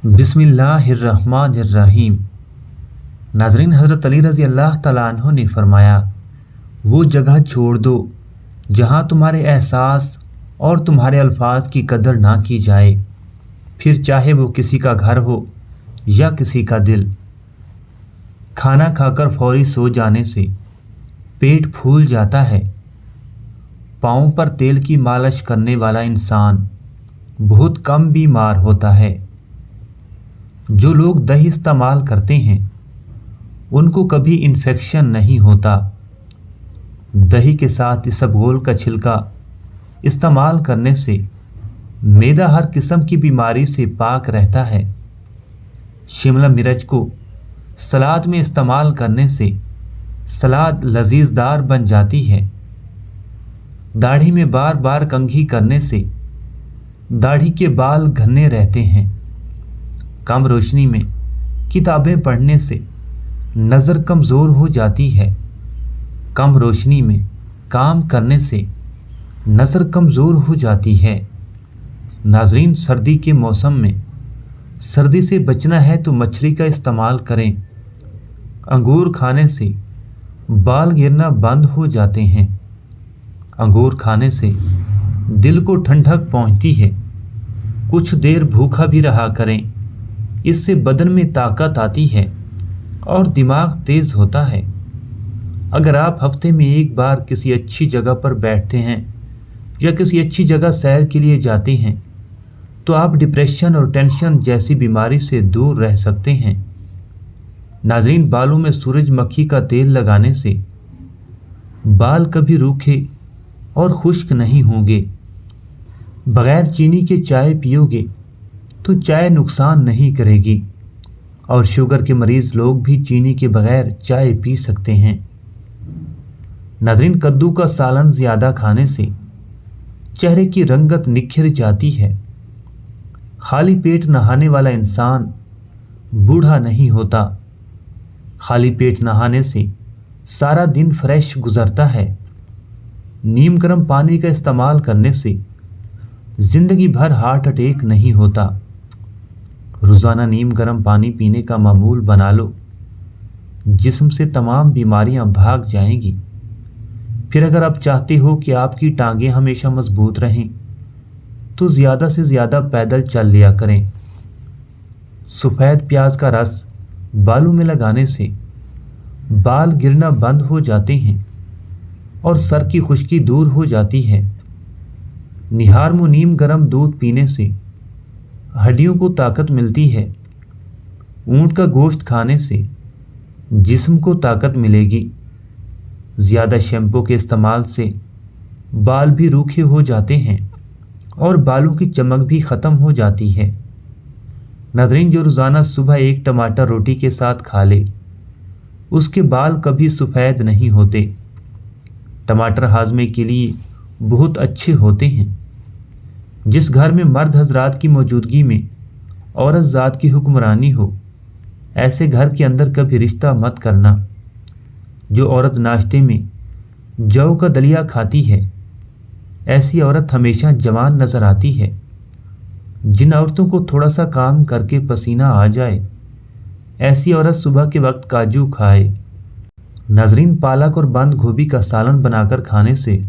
बिस्मिल्लाहिर्रहमानिर्रहीम। नाज़रीन, हज़रत अली रज़ी अल्लाह तआला अन्हु ने फरमाया, वो जगह छोड़ दो जहाँ तुम्हारे एहसास और तुम्हारे अल्फाज की कदर ना की जाए, फिर चाहे वो किसी का घर हो या किसी का दिल। खाना खाकर फौरी सो जाने से पेट फूल जाता है। पाँव पर तेल की मालिश करने वाला इंसान बहुत कम बीमार होता है। जो लोग दही इस्तेमाल करते हैं उनको कभी इन्फेक्शन नहीं होता। दही के साथ इसबगोल का छिलका इस्तेमाल करने से मैदा हर किस्म की बीमारी से पाक रहता है। शिमला मिर्च को सलाद में इस्तेमाल करने से सलाद लजीजदार बन जाती है। दाढ़ी में बार बार कंघी करने से दाढ़ी के बाल घने रहते हैं। कम रोशनी में किताबें पढ़ने से नज़र कमज़ोर हो जाती है। कम रोशनी में काम करने से नज़र कमज़ोर हो जाती है। नाज़रीन, सर्दी के मौसम में सर्दी से बचना है तो मछली का इस्तेमाल करें। अंगूर खाने से बाल गिरना बंद हो जाते हैं। अंगूर खाने से दिल को ठंडक पहुंचती है। कुछ देर भूखा भी रहा करें, इससे बदन में ताकत आती है और दिमाग तेज होता है। अगर आप हफ्ते में एक बार किसी अच्छी जगह पर बैठते हैं या किसी अच्छी जगह सैर के लिए जाते हैं तो आप डिप्रेशन और टेंशन जैसी बीमारी से दूर रह सकते हैं। नाज़रीन, बालों में सूरजमुखी का तेल लगाने से बाल कभी रूखे और खुश्क नहीं होंगे। बग़ैर चीनी के चाय पियोगे तो चाय नुकसान नहीं करेगी और शुगर के मरीज़ लोग भी चीनी के बग़ैर चाय पी सकते हैं। नाज़रीन, कद्दू का सालन ज़्यादा खाने से चेहरे की रंगत निखर जाती है। खाली पेट नहाने वाला इंसान बूढ़ा नहीं होता। खाली पेट नहाने से सारा दिन फ्रेश गुजरता है। नीम गर्म पानी का इस्तेमाल करने से ज़िंदगी भर हार्ट अटैक नहीं होता। रोज़ाना नीम गर्म पानी पीने का मामूल बना लो, जिस्म से तमाम बीमारियां भाग जाएंगी। फिर अगर आप चाहते हो कि आपकी टांगें हमेशा मजबूत रहें तो ज़्यादा से ज़्यादा पैदल चल लिया करें। सफ़ेद प्याज का रस बालों में लगाने से बाल गिरना बंद हो जाते हैं और सर की खुश्की दूर हो जाती है। निहार मुनीम गर्म दूध पीने से हड्डियों को ताकत मिलती है। ऊंट का गोश्त खाने से जिस्म को ताकत मिलेगी। ज़्यादा शैम्पू के इस्तेमाल से बाल भी रूखे हो जाते हैं और बालों की चमक भी ख़त्म हो जाती है। नाज़रीन, जो रोज़ाना सुबह एक टमाटर रोटी के साथ खा ले उसके बाल कभी सफ़ेद नहीं होते। टमाटर हाजमे के लिए बहुत अच्छे होते हैं। जिस घर में मर्द हजरात की मौजूदगी में औरत ज़ात की हुक्मरानी हो, ऐसे घर के अंदर कभी रिश्ता मत करना। जो औरत नाश्ते में जौ का दलिया खाती है, ऐसी औरत हमेशा जवान नज़र आती है। जिन औरतों को थोड़ा सा काम करके पसीना आ जाए, ऐसी औरत सुबह के वक्त काजू खाए। नाज़रीन, पालक और बंद गोभी का सालन बनाकर खाने से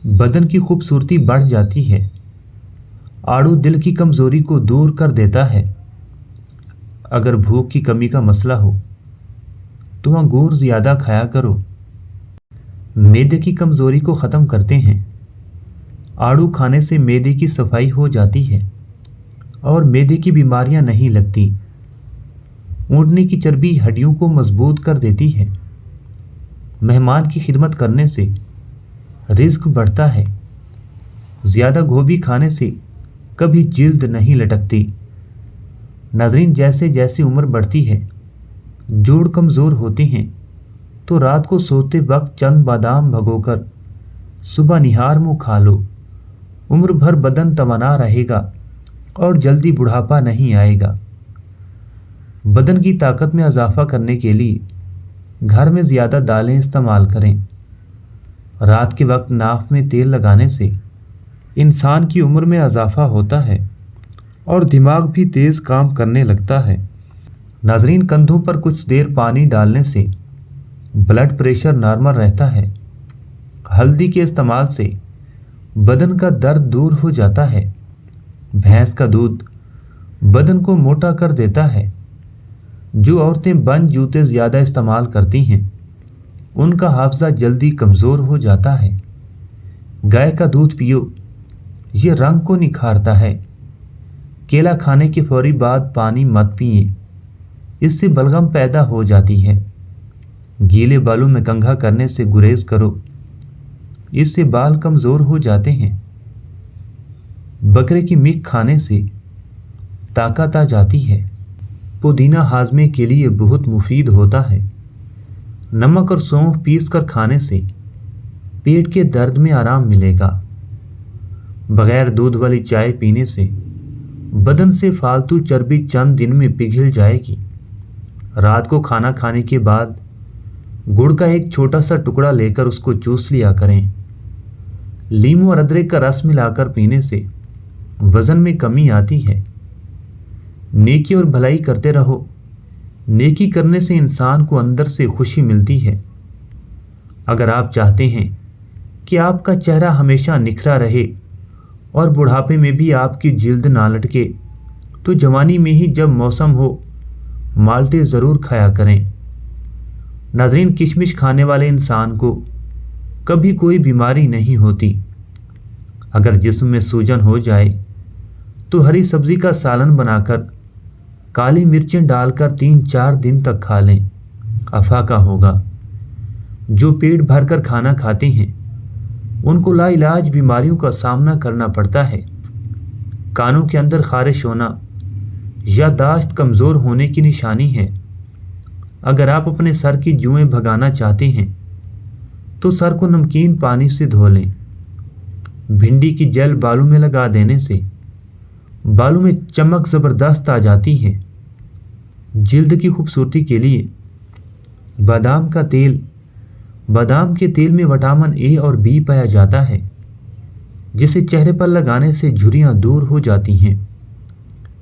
बदन की खूबसूरती बढ़ जाती है। आड़ू दिल की कमज़ोरी को दूर कर देता है। अगर भूख की कमी का मसला हो तो अंगूर ज़्यादा खाया करो। मैदे की कमज़ोरी को ख़त्म करते हैं। आड़ू खाने से मैदे की सफाई हो जाती है और मैदे की बीमारियां नहीं लगती। ऊँटनी की चर्बी हड्डियों को मजबूत कर देती है। मेहमान की खिदमत करने से रिज़्क बढ़ता है। ज़्यादा गोभी खाने से कभी जिल्द नहीं लटकती। नाज़रीन, जैसे जैसे उम्र बढ़ती है, जोड़ कमज़ोर होते हैं तो रात को सोते वक्त चंद बादाम भगोकर सुबह निहार मुँह खा लो। उम्र भर बदन तवाना रहेगा और जल्दी बुढ़ापा नहीं आएगा। बदन की ताकत में इजाफा करने के लिए घर में ज़्यादा दालें इस्तेमाल करें। रात के वक्त नाक में तेल लगाने से इंसान की उम्र में इजाफा होता है और दिमाग भी तेज़ काम करने लगता है। नाजरीन, कंधों पर कुछ देर पानी डालने से ब्लड प्रेशर नॉर्मल रहता है। हल्दी के इस्तेमाल से बदन का दर्द दूर हो जाता है। भैंस का दूध बदन को मोटा कर देता है। जो औरतें बंद जूते ज़्यादा इस्तेमाल करती हैं उनका हाफजा जल्दी कमज़ोर हो जाता है। गाय का दूध पियो, ये रंग को निखारता है। केला खाने के फौरी बाद पानी मत पिए, इससे बलगम पैदा हो जाती है। गीले बालों में कंघा करने से गुरेज करो, इससे बाल कमज़ोर हो जाते हैं। बकरे की मीट खाने से ताकत आ जाती है। पुदीना हाजमे के लिए बहुत मुफीद होता है। नमक और सौंफ पीस कर खाने से पेट के दर्द में आराम मिलेगा। बगैर दूध वाली चाय पीने से बदन से फालतू चर्बी चंद दिन में पिघल जाएगी। रात को खाना खाने के बाद गुड़ का एक छोटा सा टुकड़ा लेकर उसको चूस लिया करें। लीमू और अदरक का रस मिलाकर पीने से वज़न में कमी आती है। नेकी और भलाई करते रहो। नेकी करने से इंसान को अंदर से खुशी मिलती है। अगर आप चाहते हैं कि आपका चेहरा हमेशा निखरा रहे और बुढ़ापे में भी आपकी जिल्द ना लटके, तो जवानी में ही जब मौसम हो माल्टे ज़रूर खाया करें। नाज़रीन, किशमिश खाने वाले इंसान को कभी कोई बीमारी नहीं होती। अगर जिस्म में सूजन हो जाए तो हरी सब्ज़ी का सालन बनाकर काली मिर्चें डालकर 3-4 दिन तक खा लें, अफाका होगा। जो पेट भरकर खाना खाते हैं उनको लाइलाज बीमारियों का सामना करना पड़ता है। कानों के अंदर खारिश होना याददाश्त कमज़ोर होने की निशानी है। अगर आप अपने सर की जुएं भगाना चाहते हैं तो सर को नमकीन पानी से धो लें। भिंडी की जल बालों में लगा देने से बालों में चमक ज़बरदस्त आ जाती है। जिल्द की खूबसूरती के लिए बादाम के तेल में विटामिन ए और बी पाया जाता है, जिसे चेहरे पर लगाने से झुर्रियाँ दूर हो जाती हैं।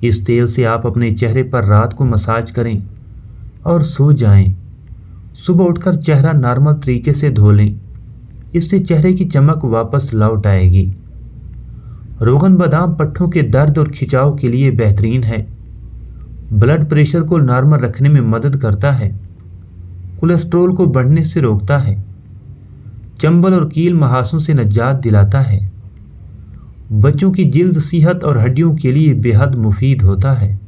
इस तेल से आप अपने चेहरे पर रात को मसाज करें और सो जाएं। सुबह उठकर चेहरा नॉर्मल तरीके से धो लें, इससे चेहरे की चमक वापस लौट आएगी। रोगन बादाम पट्ठों के दर्द और खिंचाव के लिए बेहतरीन है। ब्लड प्रेशर को नॉर्मल रखने में मदद करता है। कोलेस्ट्रॉल को बढ़ने से रोकता है। चंबल और कील महासों से निजात दिलाता है। बच्चों की जिल्द सेहत और हड्डियों के लिए बेहद मुफीद होता है।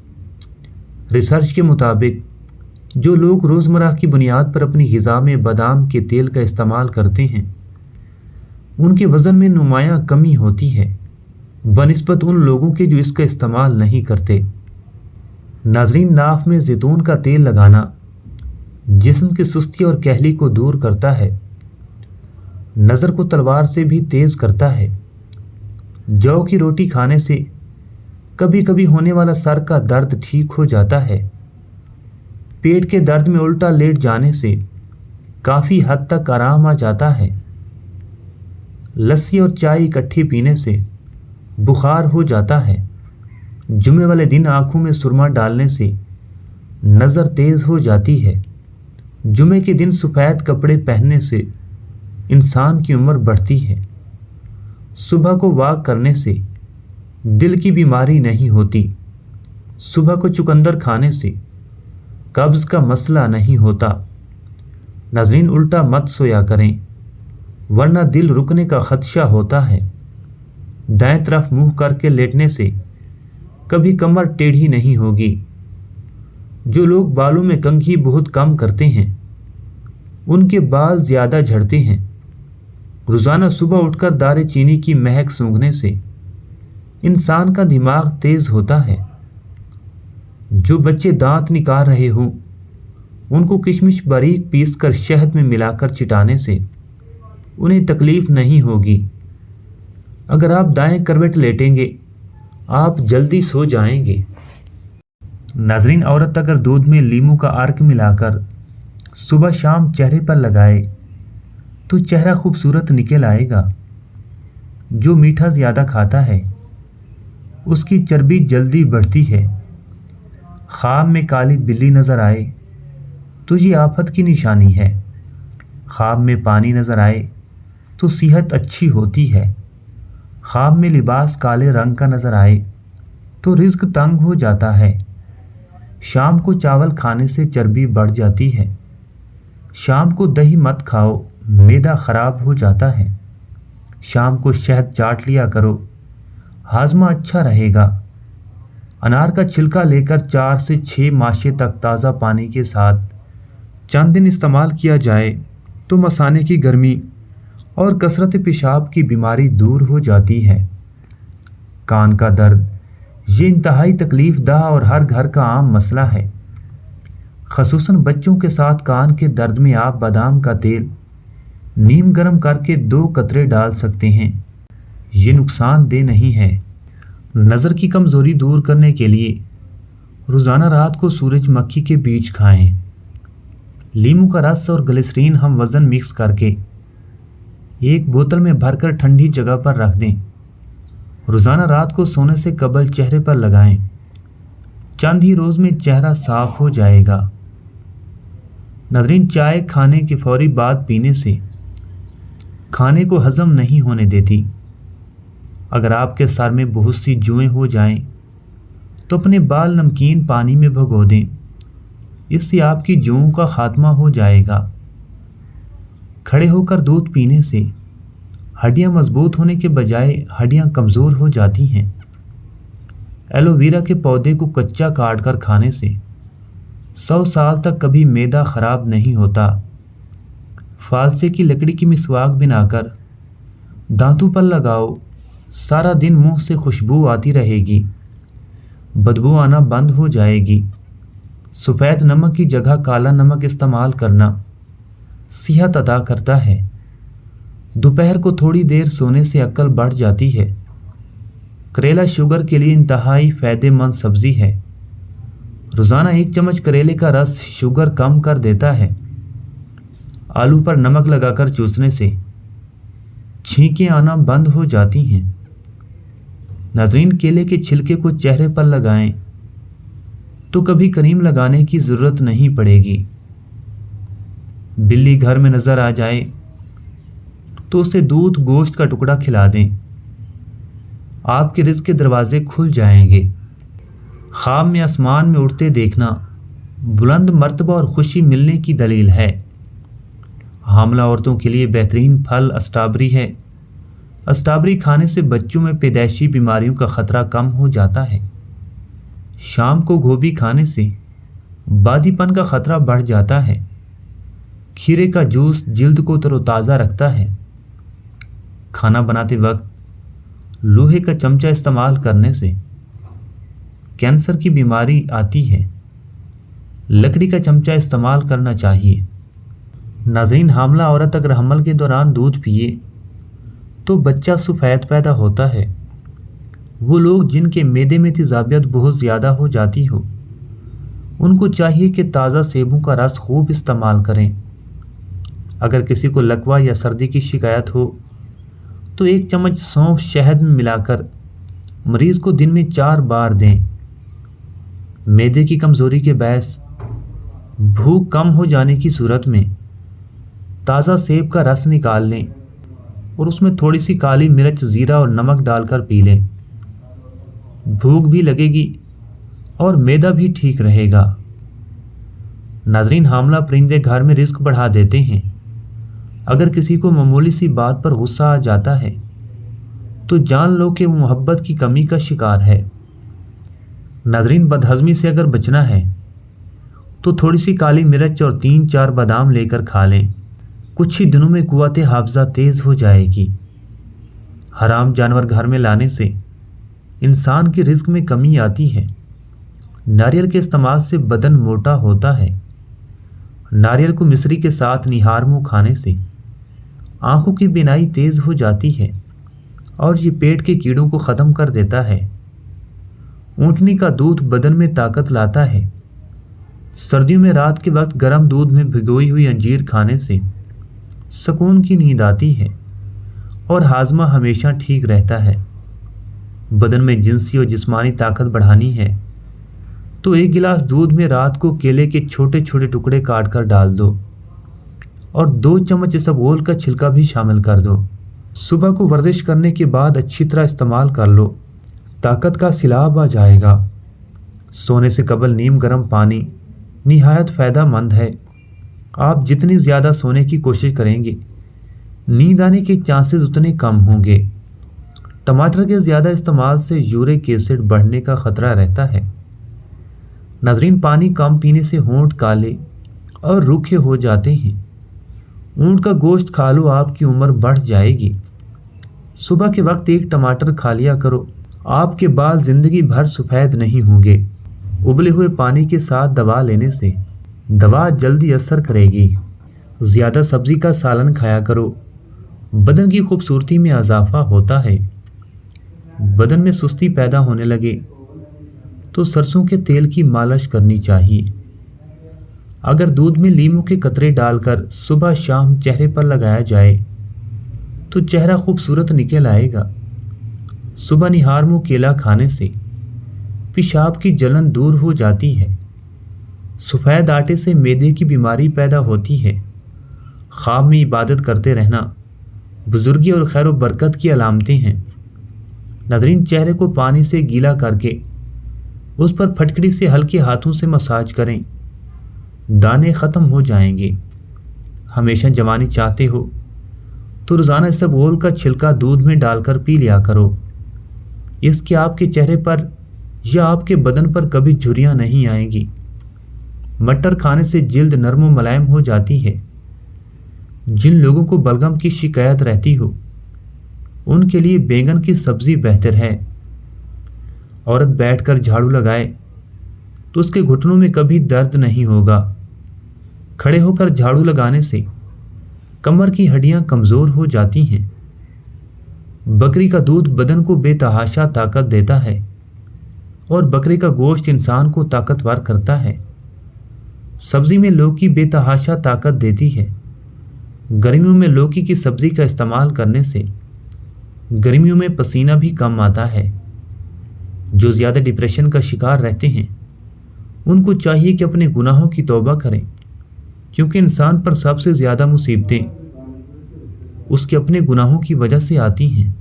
रिसर्च के मुताबिक जो लोग रोज़मर्रा की बुनियाद पर अपनी ग़िज़ा में बादाम के तेल का इस्तेमाल करते हैं उनके वज़न में नुमायाँ कमी होती है बनिस्बत उन लोगों के जो इसका इस्तेमाल नहीं करते। नाज़रीन, नाफ में ज़ैतून का तेल लगाना जिस्म की सुस्ती और कहली को दूर करता है। नज़र को तलवार से भी तेज़ करता है। जौ की रोटी खाने से कभी कभी होने वाला सर का दर्द ठीक हो जाता है। पेट के दर्द में उल्टा लेट जाने से काफ़ी हद तक आराम आ जाता है। लस्सी और चाय इकट्ठी पीने से बुखार हो जाता है। जुमे वाले दिन आँखों में सुरमा डालने से नज़र तेज़ हो जाती है। जुमे के दिन सफ़ेद कपड़े पहनने से इंसान की उम्र बढ़ती है। सुबह को वॉक करने से दिल की बीमारी नहीं होती। सुबह को चुकंदर खाने से कब्ज़ का मसला नहीं होता। नाज़रीन, उल्टा मत सोया करें वरना दिल रुकने का ख़दशा होता है। दाएं तरफ मुंह करके लेटने से कभी कमर टेढ़ी नहीं होगी। जो लोग बालों में कंघी बहुत कम करते हैं उनके बाल ज़्यादा झड़ते हैं। रोज़ाना सुबह उठकर दारे चीनी की महक सूंघने से इंसान का दिमाग तेज़ होता है। जो बच्चे दांत निकाल रहे हों उनको किशमिश बारीक पीसकर शहद में मिलाकर चिटाने से उन्हें तकलीफ़ नहीं होगी। अगर आप दाएं करवट लेटेंगे आप जल्दी सो जाएंगे। नाज़रीन, औरत अगर दूध में लीमू का अर्क मिलाकर सुबह शाम चेहरे पर लगाए तो चेहरा खूबसूरत निकल आएगा। जो मीठा ज़्यादा खाता है उसकी चर्बी जल्दी बढ़ती है। ख्वाब में काली बिल्ली नज़र आए तो ये आफत की निशानी है। ख्वाब में पानी नज़र आए तो सेहत अच्छी होती है। ख्वाब में लिबास काले रंग का नज़र आए तो रिज्क तंग हो जाता है। शाम को चावल खाने से चर्बी बढ़ जाती है। शाम को दही मत खाओ, मैदा ख़राब हो जाता है। शाम को शहद चाट लिया करो, हाजमा अच्छा रहेगा। अनार का छिलका लेकर 4 से 6 माशे तक ताज़ा पानी के साथ चंद दिन इस्तेमाल किया जाए तो मसाने की गर्मी और कसरत पेशाब की बीमारी दूर हो जाती है। कान का दर्द ये इंतहाई तकलीफ दह और हर घर का आम मसला है। खसूसन बच्चों के साथ कान के दर्द में आप बादाम का तेल नीम गर्म करके 2 कतरे डाल सकते हैं। ये नुकसानदेह नहीं है। नज़र की कमज़ोरी दूर करने के लिए रोज़ाना रात को सूरजमुखी के बीज खाएं। लीमू का रस और ग्लिसरीन हम वज़न मिक्स करके एक बोतल में भरकर ठंडी जगह पर रख दें। रोज़ाना रात को सोने से कबल चेहरे पर लगाएं। चंद ही रोज़ में चेहरा साफ हो जाएगा। नाज़रीन, चाय खाने के फौरी बाद पीने से खाने को हज़म नहीं होने देती। अगर आपके सर में बहुत सी जुएं हो जाएं, तो अपने बाल नमकीन पानी में भिगो दें। इससे आपकी जुओं का खात्मा हो जाएगा। खड़े होकर दूध पीने से हड्डियां मजबूत होने के बजाय हड्डियां कमज़ोर हो जाती हैं। एलोवेरा के पौधे को कच्चा काट कर खाने से 100 साल तक कभी मैदा ख़राब नहीं होता। फालसे की लकड़ी की मिसवाक बनाकर दांतों पर लगाओ, सारा दिन मुंह से खुशबू आती रहेगी, बदबू आना बंद हो जाएगी। सफ़ेद नमक की जगह काला नमक इस्तेमाल करना सेहत अता करता है। दोपहर को थोड़ी देर सोने से अक्ल बढ़ जाती है। करेला शुगर के लिए इंतहाई फ़ायदेमंद सब्ज़ी है। रोज़ाना 1 चम्मच करेले का रस शुगर कम कर देता है। आलू पर नमक लगाकर चूसने से छींकें आना बंद हो जाती हैं। नाज़रीन, केले के छिलके को चेहरे पर लगाएं तो कभी क्रीम लगाने की ज़रूरत नहीं पड़ेगी। बिल्ली घर में नज़र आ जाए तो उसे दूध गोश्त का टुकड़ा खिला दें। आपके रिज़्क के दरवाजे खुल जाएंगे। ख्वाब में आसमान में उड़ते देखना बुलंद मर्तबा और खुशी मिलने की दलील है। हामला औरतों के लिए बेहतरीन फल स्ट्रॉबेरी है। स्ट्रॉबेरी खाने से बच्चों में पैदाइशी बीमारियों का ख़तरा कम हो जाता है। शाम को गोभी खाने से बादीपन का ख़तरा बढ़ जाता है। खीरे का जूस जिल्द को तरोताज़ा रखता है। खाना बनाते वक्त लोहे का चमचा इस्तेमाल करने से कैंसर की बीमारी आती है। लकड़ी का चमचा इस्तेमाल करना चाहिए। नाज़रीन, हामला औरत अगर हमल के दौरान दूध पिए तो बच्चा सफ़ेद पैदा होता है। वो लोग जिनके मैदे में तेज़ाबियत बहुत ज़्यादा हो जाती हो, उनको चाहिए कि ताज़ा सेबों का रस खूब इस्तेमाल करें। अगर किसी को लकवा या सर्दी की शिकायत हो तो 1 चम्मच सौंफ शहद में मिलाकर मरीज़ को दिन में 4 बार दें। मैदे की कमज़ोरी के बायस भूख कम हो जाने की सूरत में ताज़ा सेब का रस निकाल लें और उसमें थोड़ी सी काली मिर्च, ज़ीरा और नमक डालकर पी लें। भूख भी लगेगी और मैदा भी ठीक रहेगा। नाज़रीन, हामला परिंदे घर में रिस्क बढ़ा देते हैं। अगर किसी को मामूली सी बात पर गुस्सा आ जाता है तो जान लो कि वो मोहब्बत की कमी का शिकार है। नाज़रीन, बदहज़मी से अगर बचना है तो थोड़ी सी काली मिर्च और 3-4 बादाम लेकर खा लें। कुछ ही दिनों में कुव्वत हाफ़ज़ा तेज़ हो जाएगी। हराम जानवर घर में लाने से इंसान की रिज़्क में कमी आती है। नारियल के इस्तेमाल से बदन मोटा होता है। नारियल को मिश्री के साथ निहार मुँह खाने से आँखों की बीनाई तेज़ हो जाती है और ये पेट के कीड़ों को ख़त्म कर देता है। ऊँटनी का दूध बदन में ताकत लाता है। सर्दियों में रात के वक्त गर्म दूध में भिगोई हुई अंजीर खाने से सुकून की नींद आती है और हाजमा हमेशा ठीक रहता है। बदन में जिनसी और जिस्मानी ताकत बढ़ानी है तो 1 गिलास दूध में रात को केले के छोटे छोटे टुकड़े काट कर डाल दो और 2 चम्मच इसबगोल का छिलका भी शामिल कर दो। सुबह को वर्जिश करने के बाद अच्छी तरह इस्तेमाल कर लो, ताकत का सिलाब आ जाएगा। सोने से कबल नीम गर्म पानी निहायत फ़ायदेमंद है। आप जितनी ज़्यादा सोने की कोशिश करेंगे नींद आने के चांसेस उतने कम होंगे। टमाटर के ज़्यादा इस्तेमाल से यूरिक एसिड बढ़ने का ख़तरा रहता है। नाज़रीन, पानी कम पीने से होंठ काले और रूखे हो जाते हैं। ऊँट का गोश्त खा लो, आपकी उम्र बढ़ जाएगी। सुबह के वक्त 1 टमाटर खा लिया करो, आपके बाल ज़िंदगी भर सफ़ेद नहीं होंगे। उबले हुए पानी के साथ दवा लेने से दवा जल्दी असर करेगी। ज़्यादा सब्ज़ी का सालन खाया करो, बदन की खूबसूरती में इजाफा होता है। बदन में सुस्ती पैदा होने लगे तो सरसों के तेल की मालिश करनी चाहिए। अगर दूध में लीमू के कतरे डालकर सुबह शाम चेहरे पर लगाया जाए तो चेहरा खूबसूरत निकल आएगा। सुबह निहार मुँह केला खाने से पेशाब की जलन दूर हो जाती है। सफ़ेद आटे से मैदे की बीमारी पैदा होती है। ख्वाब में इबादत करते रहना बुजुर्गी और खैर बरकत की अलामतें हैं। नाज़रीन, चेहरे को पानी से गीला करके उस पर फटकड़ी से हल्के हाथों से मसाज करें, दाने ख़त्म हो जाएंगे। हमेशा जवानी चाहते हो तो रोज़ाना इसबगोल का छिलका दूध में डालकर पी लिया करो। इसके आपके चेहरे पर या आपके बदन पर कभी झुर्रियाँ नहीं आएंगी। मटर खाने से जिल्द नरम व मुलायम हो जाती है। जिन लोगों को बलगम की शिकायत रहती हो उनके लिए बैंगन की सब्ज़ी बेहतर है। औरत बैठकर झाड़ू लगाए तो उसके घुटनों में कभी दर्द नहीं होगा। खड़े होकर झाड़ू लगाने से कमर की हड्डियां कमज़ोर हो जाती हैं। बकरी का दूध बदन को बेतहाशा ताकत देता है और बकरे का गोश्त इंसान को ताकतवर करता है। सब्ज़ी में लौकी बेतहाशा ताकत देती है। गर्मियों में लौकी की सब्ज़ी का इस्तेमाल करने से गर्मियों में पसीना भी कम आता है। जो ज़्यादा डिप्रेशन का शिकार रहते हैं उनको चाहिए कि अपने गुनाहों की तौबा करें, क्योंकि इंसान पर सबसे ज़्यादा मुसीबतें उसके अपने गुनाहों की वजह से आती हैं।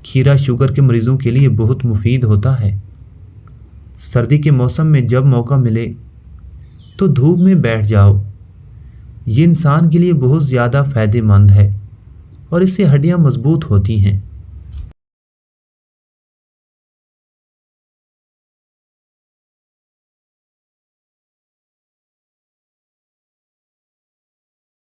खीरा शुगर के मरीज़ों के लिए बहुत मुफीद होता है। सर्दी के मौसम में जब मौका मिले तो धूप में बैठ जाओ। ये इंसान के लिए बहुत ज़्यादा फ़ायदेमंद है और इससे हड्डियाँ मजबूत होती हैं।